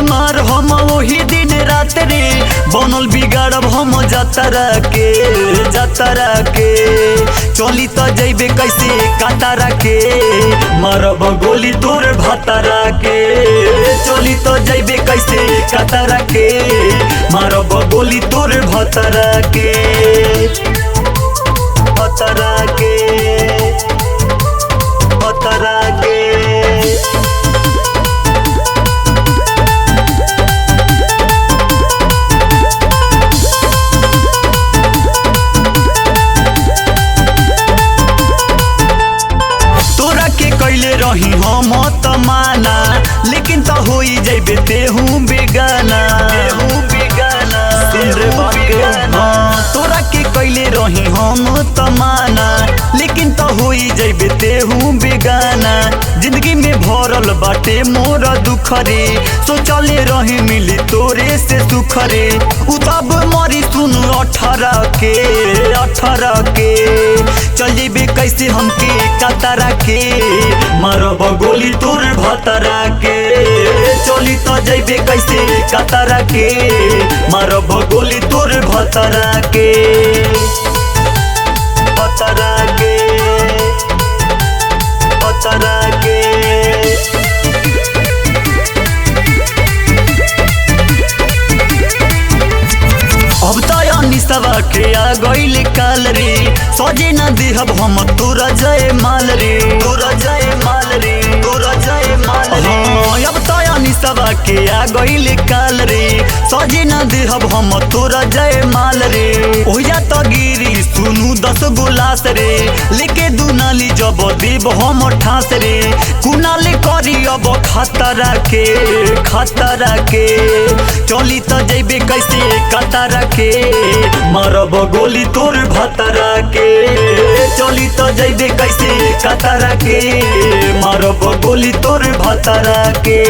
मार हम वही दिन रात रे बनल बिगाड़ब हम जातरा के चली तो जैबे कैसे कातारा के मारब गोली तोर भातारा के चली तो जैबे कैसे कातारा के मारब गोली तोर भातारा के भातारा के भातारा के कैले रही हम तमाना लेकिन तो हो जाइबे तेहू बेगाना तोरा के कैले रही हम तमाना लेकिन तो हो जाइबे तेहू बेगाना जिंदगी में भरल बाटे मोर दुख रे सोचले रही मिली तोरे से सुख रे उ तब मरी सुन 18 के चल जेबे कैसे हमके कातारा के मारब गोली तोर भातारा के चली तो जैबे कैसे कातारा के मारब गोली तोर भातारा के भातारा के भातारा के अब तो निसवा के आ गइल काल रे सजे न देहब हम तोरा जय माल रे अब तो निसवा के आ गइल काल रे सजे न देहब हम तोरा जय माल रे ओया तो गिरी सुनू 10 गुलास रे लेके दुनाली जब देव हम ठास रे कुनाले करी अब खतरा के चली तो जैबे कैसे कातारा के मारब गोली तोर भातारा के चली तो जैबे कैसे कातारा के मारब गोली तोर भातारा के